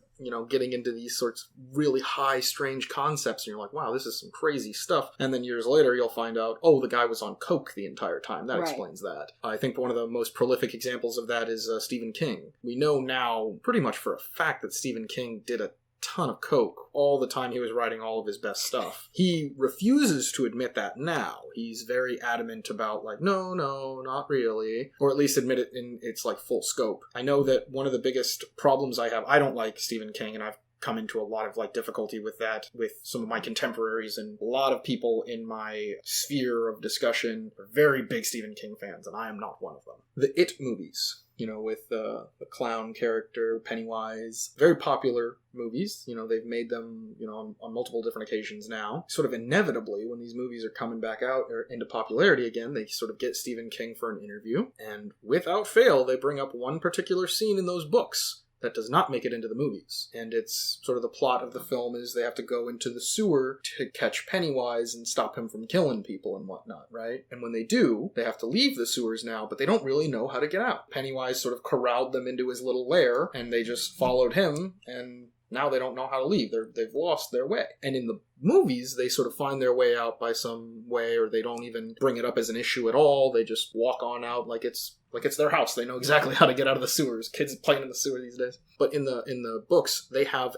getting into these sorts of really high, strange concepts, and you're like, wow, this is some crazy stuff. And then years later, you'll find out, oh, the guy was on coke the entire time. That explains that. I think one of the most prolific examples of that is Stephen King. We know now pretty much for a fact that Stephen King did a ton of coke all the time he was writing all of his best stuff. He refuses to admit that now. He's very adamant about like, no, not really. Or at least admit it in its like full scope. I know that one of the biggest problems I have, I don't like Stephen King, and I've come into a lot of like difficulty with that with some of my contemporaries, and a lot of people in my sphere of discussion are very big Stephen King fans, and I am not one of them. The It movies, with the clown character, Pennywise. Very popular movies. They've made them, on multiple different occasions now. Sort of inevitably, when these movies are coming back out or into popularity again, they sort of get Stephen King for an interview. And without fail, they bring up one particular scene in those books that does not make it into the movies. And it's sort of the plot of the film is they have to go into the sewer to catch Pennywise and stop him from killing people and whatnot, right? And when they do, they have to leave the sewers now, but they don't really know how to get out. Pennywise sort of corralled them into his little lair, and they just followed him, and now they don't know how to leave. They've lost their way. And in the movies, they sort of find their way out by some way, or they don't even bring it up as an issue at all. They just walk on out like it's their house. They know exactly how to get out of the sewers. Kids playing in the sewer these days. But in the books, they have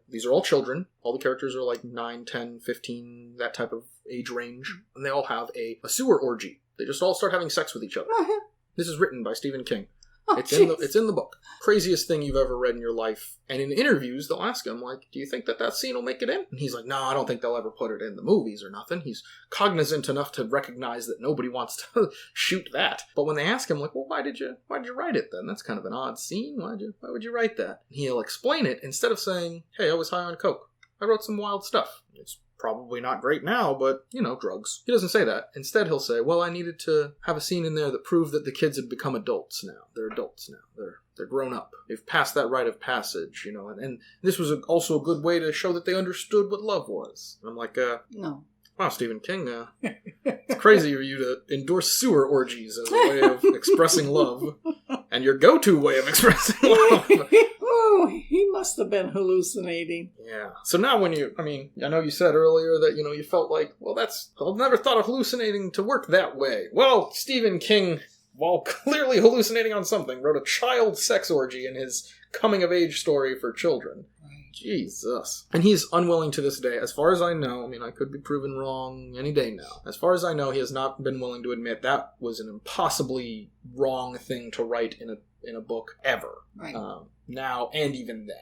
these are all children. All the characters are like 9, 10, 15, that type of age range. And they all have a sewer orgy. They just all start having sex with each other. This is written by Stephen King. It's in the book. Craziest thing you've ever read in your life. And in interviews, they'll ask him, like, do you think that scene will make it in? And he's like, no, I don't think they'll ever put it in the movies or nothing. He's cognizant enough to recognize that nobody wants to shoot that. But when they ask him, like, well, why did you write it then? That's kind of an odd scene. Why would you write that? And he'll explain it instead of saying, hey, I was high on coke. I wrote some wild stuff. It's probably not great now, but, drugs. He doesn't say that. Instead, he'll say, well, I needed to have a scene in there that proved that the kids had become adults now. They're adults now. They're grown up. They've passed that rite of passage, and this was also a good way to show that they understood what love was. And I'm like, no. Wow, Stephen King, it's crazy for you to endorse sewer orgies as a way of expressing love, and your go-to way of expressing love. Oh, he must have been hallucinating. Yeah. So now I know you said earlier that, you felt like, well, I've never thought of hallucinating to work that way. Well, Stephen King, while clearly hallucinating on something, wrote a child sex orgy in his coming-of-age story for children. Jesus. And he's unwilling to this day, as far as I know, I could be proven wrong any day now. As far as I know, he has not been willing to admit that was an impossibly wrong thing to write in a book ever. Right. Now, and even then.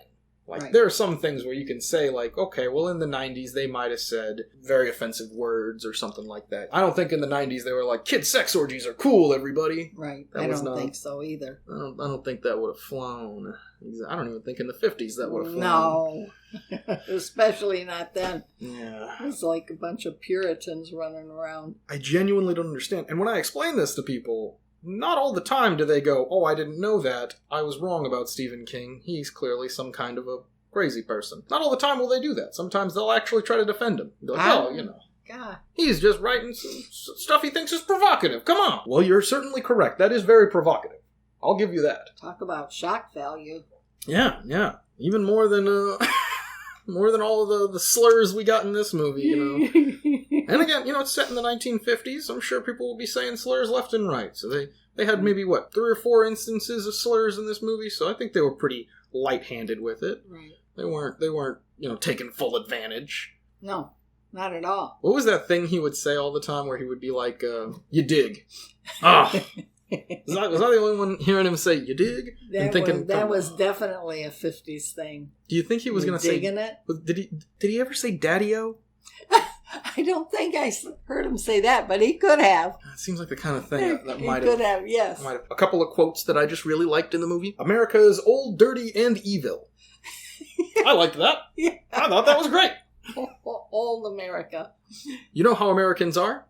There are some things where you can say, like, okay, well, in the 90s, they might have said very offensive words or something like that. I don't think in the 90s they were like, kid sex orgies are cool, everybody. Right. I don't think so either. I don't think that would have flown. I don't even think in the 50s that would have flown. No. Especially not then. Yeah. It was like a bunch of Puritans running around. I genuinely don't understand. And when I explain this to people, not all the time do they go, oh, I didn't know that. I was wrong about Stephen King. He's clearly some kind of a crazy person. Not all the time will they do that. Sometimes they'll actually try to defend him. Be like, God. He's just writing some stuff he thinks is provocative. Come on. Well, you're certainly correct. That is very provocative. I'll give you that. Talk about shock value. Yeah. Even more than more than all of the slurs we got in this movie, And again, it's set in the 1950s. I'm sure people will be saying slurs left and right. So they had maybe, 3 or 4 instances of slurs in this movie, so I think they were pretty light-handed with it. Right. They weren't, taking full advantage. No, not at all. What was that thing he would say all the time where he would be like, you dig? Ah! Was I the only one hearing him say, you dig? That was definitely a 50s thing. Do you think he was going to say... Digging it? Did he ever say daddy-o? I don't think I heard him say that, but he could have. It seems like the kind of thing that might have... He could have, yes. A couple of quotes that I just really liked in the movie. America is old, dirty, and evil. I liked that. Yeah. I thought that was great. Old America. You know how Americans are?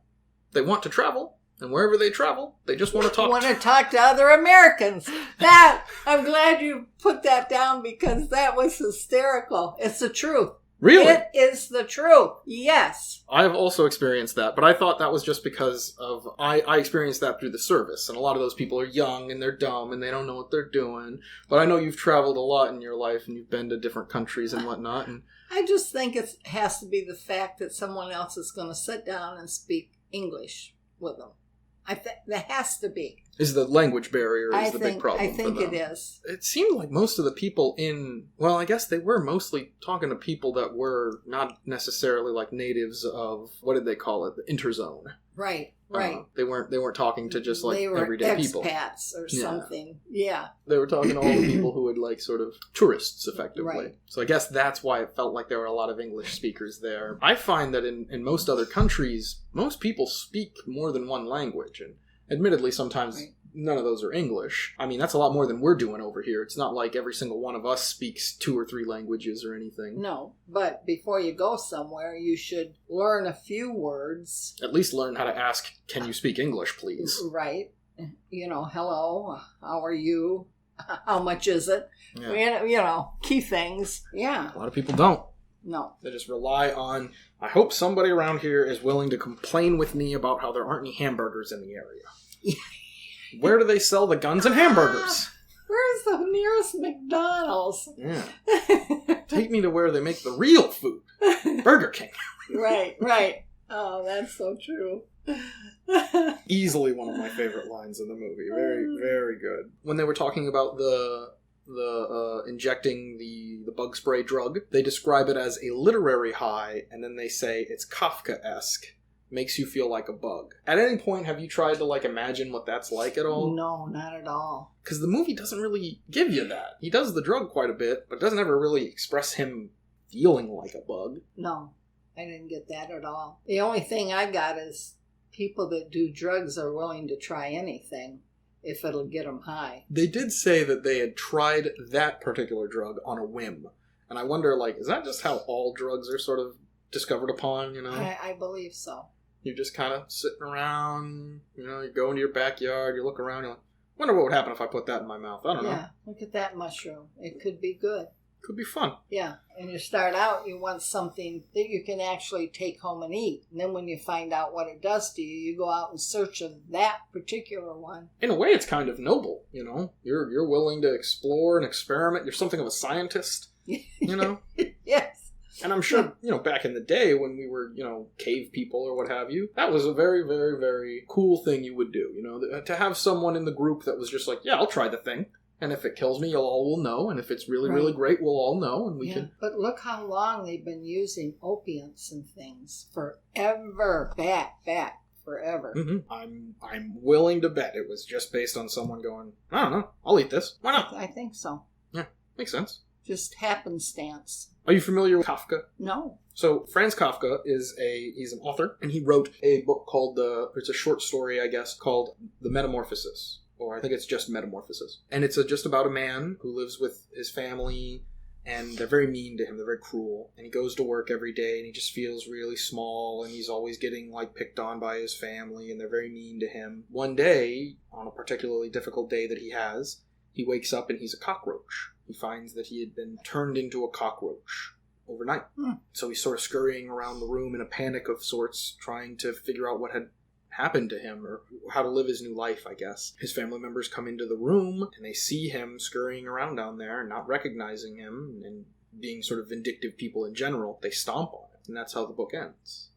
They want to travel. And wherever they travel, they just want to talk. Want to talk to other Americans. I'm glad you put that down because that was hysterical. It's the truth. Really? It is the truth. Yes. I've also experienced that, but I thought that was just because of... I experienced that through the service, and a lot of those people are young, and they're dumb, and they don't know what they're doing. But I know you've traveled a lot in your life, and you've been to different countries and whatnot. And I just think it has to be the fact that someone else is going to sit down and speak English with them. There has to be. Is the language barrier the big problem I think for them. it is. It seemed like most of the people I guess they were mostly talking to people that were not necessarily like natives of, what did they call it? The interzone. Right. They weren't talking to just like everyday people. They were expats or something. Yeah. They were talking to all the people who would like sort of tourists effectively. Right. So I guess that's why it felt like there were a lot of English speakers there. I find that in most other countries, most people speak more than one language, and admittedly sometimes none of those are English. I mean, that's a lot more than we're doing over here. It's not like every single one of us speaks 2 or 3 languages or anything. No, but before you go somewhere, you should learn a few words. At least learn how to ask, can you speak English, please? Right. Hello, how are you? How much is it? Yeah. Key things. Yeah. A lot of people don't. No. They just rely on, I hope somebody around here is willing to complain with me about how there aren't any hamburgers in the area. Where do they sell the guns and hamburgers? Where's the nearest McDonald's? Yeah. Take me to where they make the real food. Burger King. Right. Oh, that's so true. Easily one of my favorite lines in the movie. Very, very good. When they were talking about the injecting the bug spray drug, they describe it as a literary high, and then they say it's Kafka-esque. Makes you feel like a bug. At any point, have you tried to imagine what that's like at all? No, not at all. Because the movie doesn't really give you that. He does the drug quite a bit, but doesn't ever really express him feeling like a bug. No, I didn't get that at all. The only thing I got is people that do drugs are willing to try anything if it'll get them high. They did say that they had tried that particular drug on a whim. And I wonder, is that just how all drugs are sort of discovered upon, I believe so. You're just kind of sitting around, you go into your backyard, you look around, you're like, wonder what would happen if I put that in my mouth. I don't know. Yeah, look at that mushroom. It could be good. Could be fun. Yeah, and you start out, you want something that you can actually take home and eat. And then when you find out what it does to you, you go out in search of that particular one. In a way, it's kind of noble, You're willing to explore and experiment. You're something of a scientist, Yes. And I'm sure, back in the day when we were, cave people or what have you, that was a very, very, very cool thing you would do, to have someone in the group that was just like, yeah, I'll try the thing. And if it kills me, you'll all will know. And if it's really, really great, we'll all know. And we can. But look how long they've been using opiates and things. Forever. Back. Forever. Mm-hmm. I'm willing to bet it was just based on someone going, I don't know, I'll eat this. Why not? I think so. Yeah, makes sense. Just happenstance. Are you familiar with Kafka? No. So Franz Kafka he's an author, and he wrote a book called it's a short story, I guess, called The Metamorphosis. Or I think it's just Metamorphosis. And it's just about a man who lives with his family, and they're very mean to him. They're very cruel. And he goes to work every day, and he just feels really small, and he's always getting, picked on by his family, and they're very mean to him. One day, on a particularly difficult day that he wakes up and he's a cockroach. he finds that he had been turned into a cockroach overnight. So he's sort of scurrying around the room in a panic of sorts, trying to figure out what had happened to him or how to live his new life, I guess. His family members come into the room and they see him scurrying around down there, not recognizing him and being sort of vindictive people in general. They stomp on it, and that's how the book ends.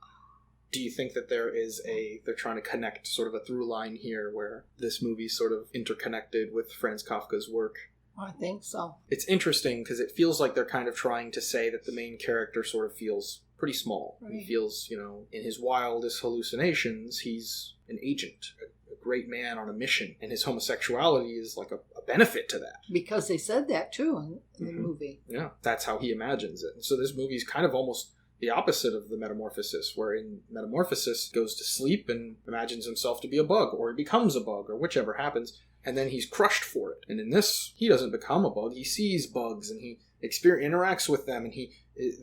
Do you think that they're trying to connect sort of a through line here where this movie's sort of interconnected with Franz Kafka's work? I think so. It's interesting because it feels like they're kind of trying to say that the main character sort of feels pretty small. Right. He feels, in his wildest hallucinations, he's an agent, a great man on a mission, and his homosexuality is like a benefit to that. Because they said that too in the movie. Yeah, that's how he imagines it. And so this movie's kind of almost the opposite of the Metamorphosis, where in Metamorphosis goes to sleep and imagines himself to be a bug, or he becomes a bug, or whichever happens, and then he's crushed for it. And in this, he doesn't become a bug. He sees bugs, and he interacts with them, and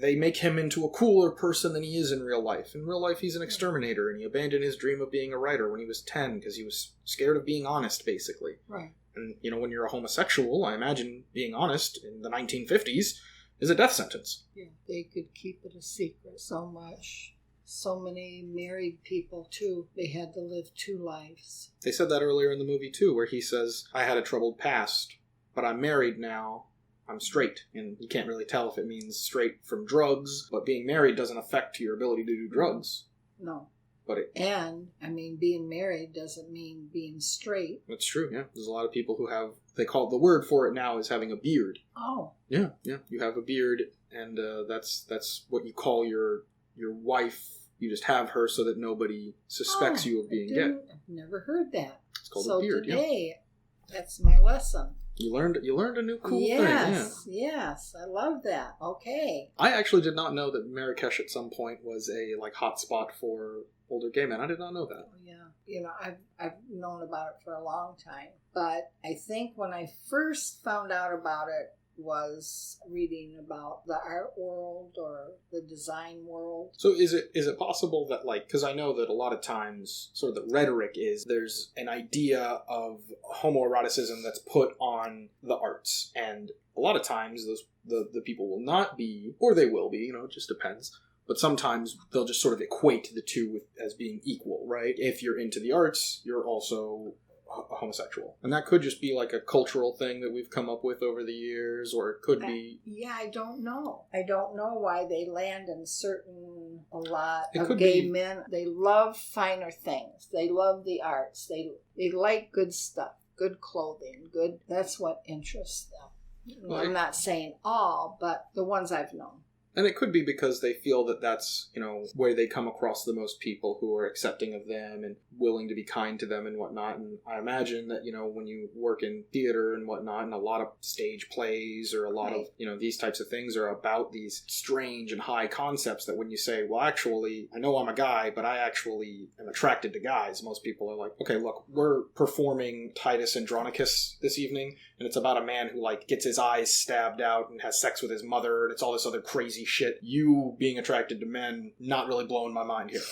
they make him into a cooler person than he is in real life. In real life, he's an exterminator, and he abandoned his dream of being a writer when he was 10 because he was scared of being honest, basically. Right. And, when you're a homosexual, I imagine being honest in the 1950s is a death sentence. Yeah, they could keep it a secret so much. So many married people, too. They had to live 2 lives. They said that earlier in the movie, too, where he says, I had a troubled past, but I'm married now. I'm straight. And you can't really tell if it means straight from drugs, but being married doesn't affect your ability to do drugs. No. And, being married doesn't mean being straight. That's true, yeah. There's a lot of people who the word for it now is having a beard. Oh. Yeah. You have a beard, and that's what you call your wife. You just have her so that nobody suspects you of being gay. I've never heard that. It's called a beard, today, that's my lesson. You learned a new cool thing. Yes, I love that. Okay. I actually did not know that Marrakesh at some point was a hot spot for older gay men. I did not know that. Oh, yeah. I've known about it for a long time. But I think when I first found out about it was reading about the art world or the design world. So is it possible that, because I know that a lot of times sort of the rhetoric is there's an idea of homoeroticism that's put on the arts, and a lot of times the people will not be, or they will be, it just depends. But sometimes they'll just sort of equate the two as being equal, right? If you're into the arts, you're also homosexual. And that could just be like a cultural thing that we've come up with over the years, or it could be... Yeah, I don't know. I don't know why they land in a lot of gay men. They love finer things. They love the arts. They like good stuff, good clothing, that's what interests them. Well, I'm not saying all, but the ones I've known. And it could be because they feel that that's, where they come across the most people who are accepting of them and willing to be kind to them and whatnot. And I imagine that, when you work in theater and whatnot, and a lot of stage plays or a lot of, these types of things are about these strange and high concepts that when you say, well, actually, I know I'm a guy, but I actually am attracted to guys. Most people are like, okay, look, we're performing Titus Andronicus this evening, and it's about a man who, gets his eyes stabbed out and has sex with his mother, and it's all this other crazy shit. You being attracted to men, not really blowing my mind here.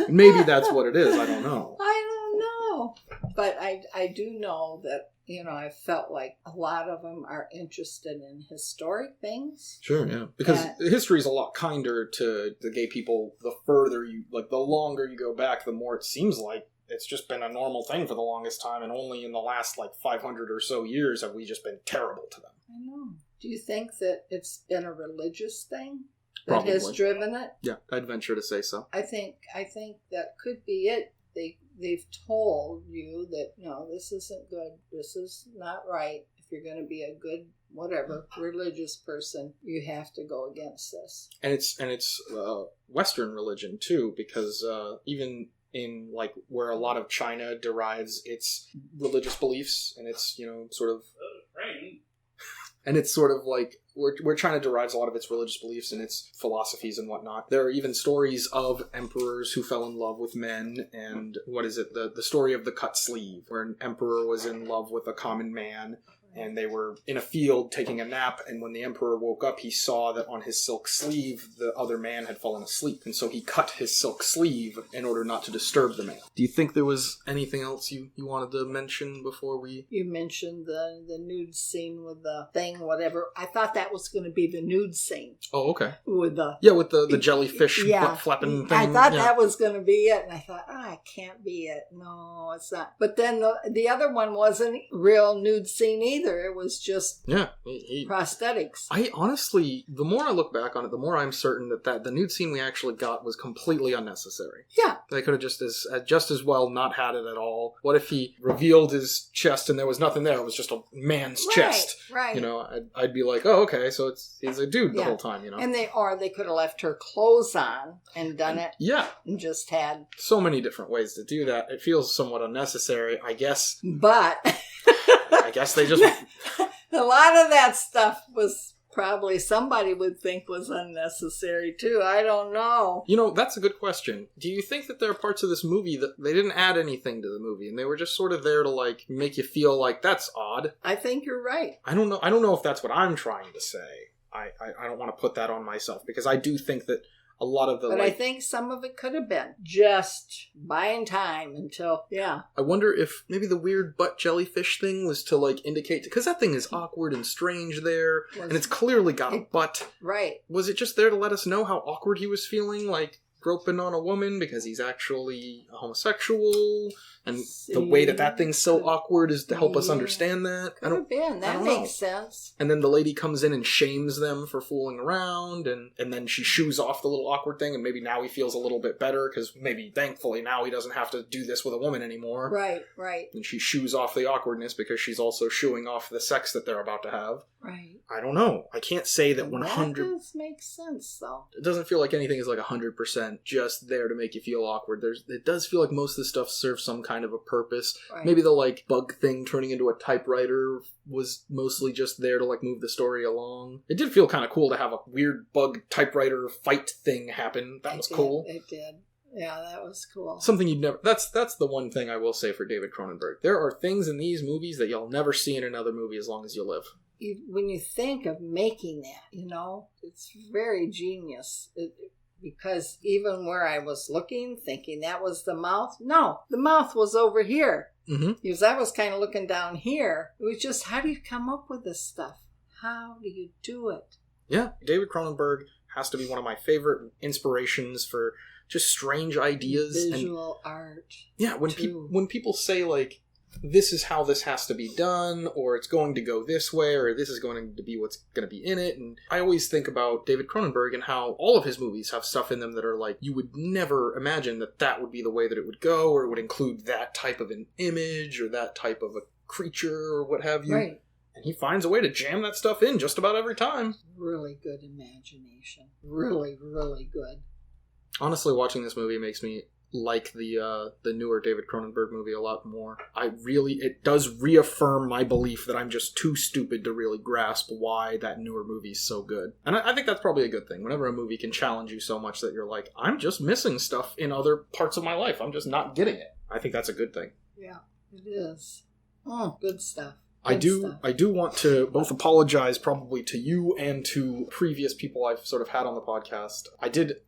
Maybe that's what it is. I don't know. But I do know that, I felt like a lot of them are interested in historic things. Sure, yeah. Because history is a lot kinder to the gay people the further you, the longer you go back, the more it seems like it's just been a normal thing for the longest time, and only in the last 500 or so years have we just been terrible to them. I know. Do you think that it's been a religious thing that Probably has driven it? Yeah, I'd venture to say so. I think that could be it. They've told you that, no, this isn't good. This is not right. If you're going to be a good, religious person, you have to go against this. And it's Western religion too, because even in where a lot of China derives its religious beliefs, and it's sort of and it's sort of where China derives a lot of its religious beliefs and its philosophies and whatnot. There are even stories of emperors who fell in love with men, and the story of the cut sleeve, where an emperor was in love with a common man, and they were in a field taking a nap, and when the Emperor woke up, he saw that on his silk sleeve, the other man had fallen asleep, and so he cut his silk sleeve in order not to disturb the man. Do you think there was anything else you wanted to mention before we... You mentioned the nude scene with the thing, whatever. I thought that was going to be the nude scene. Oh, okay. With the... Yeah, with the jellyfish flapping thing. I thought that was going to be it, and I thought, it can't be it. No, it's not. But then the other one wasn't real nude scene either. It was just prosthetics. I honestly, the more I look back on it, the more I'm certain that the nude scene we actually got was completely unnecessary. Yeah. They could have just as well not had it at all. What if he revealed his chest and there was nothing there? It was just a man's chest. Right. You know, I'd be like, oh, okay, so he's a dude the whole time, you know? And they could have left her clothes on and done it. Yeah. And just had... So many different ways to do that. It feels somewhat unnecessary, I guess. But... I guess they just... A lot of that stuff was... probably somebody would think was unnecessary too. I don't know. You know, that's a good question. Do you think that there are parts of this movie that they didn't add anything to the movie and they were just sort of there to like make you feel like that's odd? I think you're right. I don't know if that's what I'm trying to say. I don't want to put that on myself because I do think that a lot of the... But I think some of it could have been just buying time until, I wonder if maybe the weird butt jellyfish thing was to, like, indicate... Because that thing is awkward and strange there, and it's clearly got a butt. Right. Was it just there to let us know how awkward he was feeling, like, groping on a woman because he's actually a homosexual? And the way that thing's so awkward is to help us understand that. Could have been. That makes sense. And then the lady comes in and shames them for fooling around, and then she shoos off the little awkward thing, and maybe now he feels a little bit better, because maybe, thankfully, now he doesn't have to do this with a woman anymore. Right. And she shoos off the awkwardness because she's also shooing off the sex that they're about to have. Right. I don't know. I can't say that 100... That does make sense, though. It doesn't feel like anything is like 100% just there to make you feel awkward. It does feel like most of the stuff serves some kind of a purpose. Right. Maybe the, like, bug thing turning into a typewriter was mostly just there to, like, move the story along. It did feel kind of cool to have a weird bug typewriter fight thing happen. That was cool. It did. Yeah, that was cool. Something you'd never... That's the one thing I will say for David Cronenberg. There are things in these movies that you'll never see in another movie as long as you live. When you think of making that, it's very genius. Because even where I was looking, thinking that was the mouth, no, the mouth was over here. Mm-hmm. Because I was kind of looking down here. It was just, how do you come up with this stuff? How do you do it? Yeah, David Cronenberg has to be one of my favorite inspirations for just strange ideas. Visual art. Yeah, when people say, like, this is how this has to be done, or it's going to go this way, or this is going to be what's going to be in it. And I always think about David Cronenberg and how all of his movies have stuff in them that are like, you would never imagine that would be the way that it would go, or it would include that type of an image, or that type of a creature, or what have you. Right. And he finds a way to jam that stuff in just about every time. Really good imagination. Really, really good. Honestly, watching this movie makes me like the newer David Cronenberg movie a lot more. It does reaffirm my belief that I'm just too stupid to really grasp why that newer movie's so good. And I think that's probably a good thing. Whenever a movie can challenge you so much that you're like, I'm just missing stuff in other parts of my life. I'm just not getting it. I think that's a good thing. Yeah, it is. Oh, good stuff. I do want to both apologize probably to you and to previous people I've sort of had on the podcast.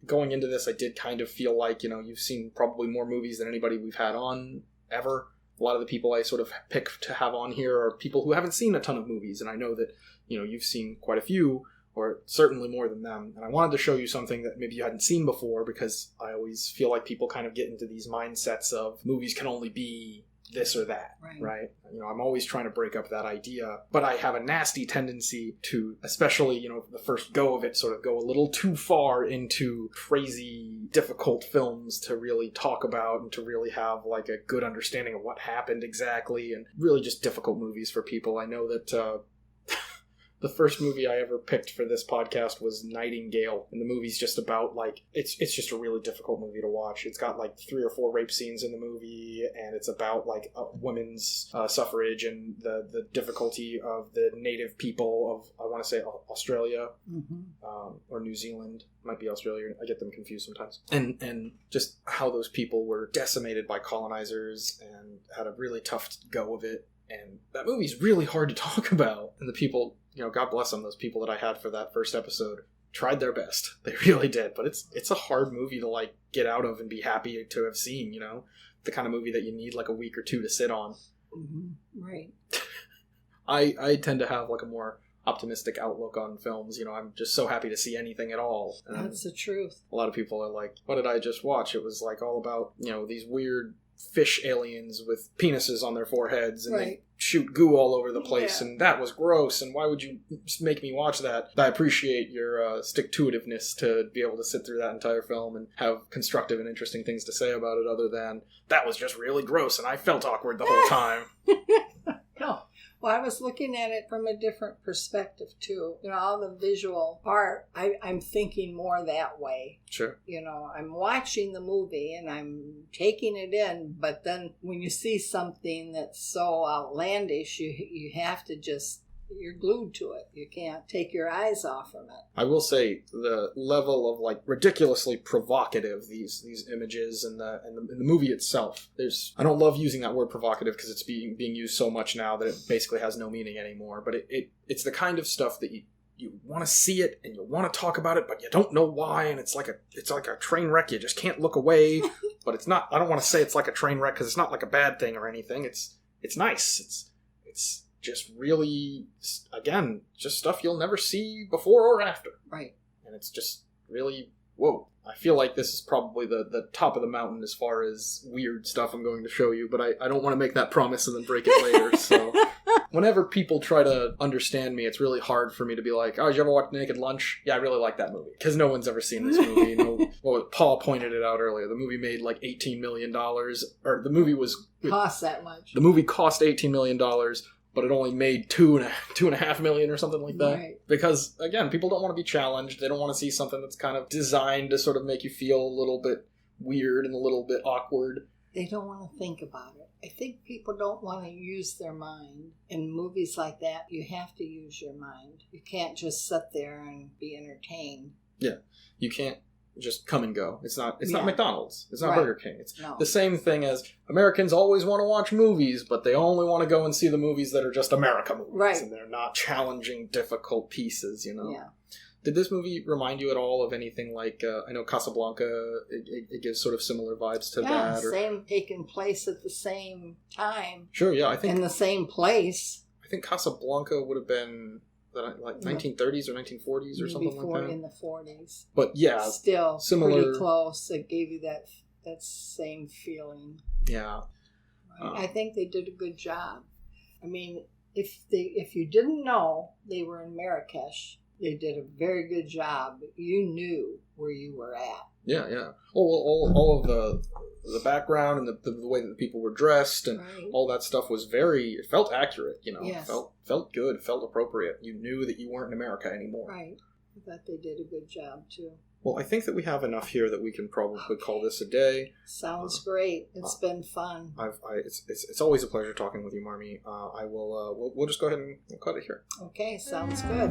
Going into this, I did kind of feel like, you've seen probably more movies than anybody we've had on ever. A lot of the people I sort of pick to have on here are people who haven't seen a ton of movies, and I know that, you've seen quite a few, or certainly more than them. And I wanted to show you something that maybe you hadn't seen before, because I always feel like people kind of get into these mindsets of movies can only be this or that, right? I'm always trying to break up that idea, but I have a nasty tendency to, especially, the first go of it, sort of go a little too far into crazy, difficult films to really talk about and to really have, like, a good understanding of what happened exactly, and really just difficult movies for people. I know that, the first movie I ever picked for this podcast was Nightingale, and the movie's just about, like, it's just a really difficult movie to watch. It's got, like, 3 or 4 rape scenes in the movie, and it's about, like, women's suffrage and the difficulty of the native people of, I want to say, Australia, or New Zealand. Might be Australia. I get them confused sometimes. And just how those people were decimated by colonizers and had a really tough go of it. And that movie's really hard to talk about. And the people, God bless them, those people that I had for that first episode tried their best. They really did. But it's a hard movie to, like, get out of and be happy to have seen, the kind of movie that you need, like, a week or two to sit on. Mm-hmm. Right. I tend to have, like, a more optimistic outlook on films. I'm just so happy to see anything at all. And that's the truth. A lot of people are like, what did I just watch? It was, like, all about, these weird fish aliens with penises on their foreheads, and they shoot goo all over the place, and that was gross, and why would you make me watch that? I appreciate your stick-to-itiveness to be able to sit through that entire film and have constructive and interesting things to say about it, other than, that was just really gross, and I felt awkward the whole time. No. Well, I was looking at it from a different perspective, too. All the visual art, I'm thinking more that way. Sure. I'm watching the movie and I'm taking it in, but then when you see something that's so outlandish, you have to just... You're glued to it. You can't take your eyes off from it. I will say the level of, like, ridiculously provocative these images and the movie itself. I don't love using that word provocative because it's being used so much now that it basically has no meaning anymore. But it's the kind of stuff that you want to see it and you want to talk about it, but you don't know why, and it's like a train wreck. You just can't look away. But it's not. I don't want to say it's like a train wreck because it's not like a bad thing or anything. It's nice. It's just really, again, just stuff you'll never see before or after. Right. And it's just really, whoa. I feel like this is probably the top of the mountain as far as weird stuff I'm going to show you, but I don't want to make that promise and then break it later. So whenever people try to understand me, it's really hard for me to be like, oh, did you ever watch Naked Lunch? Yeah, I really like that movie. Because no one's ever seen this movie. Well, Paul pointed it out earlier. The movie made like $18 million, or the movie cost that much. The movie cost $18 million, but it only made $2.5 million or something like that. Right. Because, again, people don't want to be challenged. They don't want to see something that's kind of designed to sort of make you feel a little bit weird and a little bit awkward. They don't want to think about it. I think people don't want to use their mind. In movies like that, you have to use your mind. You can't just sit there and be entertained. Yeah. You can't just come and go. It's not McDonald's. It's not Burger King. It's the same thing as Americans always want to watch movies, but they only want to go and see the movies that are just America movies. Right. And they're not challenging, difficult pieces, Yeah. Did this movie remind you at all of anything like, I know Casablanca, it gives sort of similar vibes to that? Yeah, same, taking place at the same time. Sure, yeah. I think in the same place. I think Casablanca would have been... like 1930s or 1940s or something like that? In the 40s. But yeah, still similar... pretty close. It gave you that same feeling. Yeah. I think they did a good job. I mean, if you didn't know they were in Marrakesh, they did a very good job. You knew where you were at. Yeah, yeah. All of the background and the way that the people were dressed and all that stuff was it felt accurate, Yes. Felt good, felt appropriate. You knew that you weren't in America anymore. Right. I thought they did a good job, too. Well, I think that we have enough here that we can probably call this a day. Sounds great. It's been fun. It's always a pleasure talking with you, Marmee. I will. We'll just go ahead and cut it here. Okay, sounds good.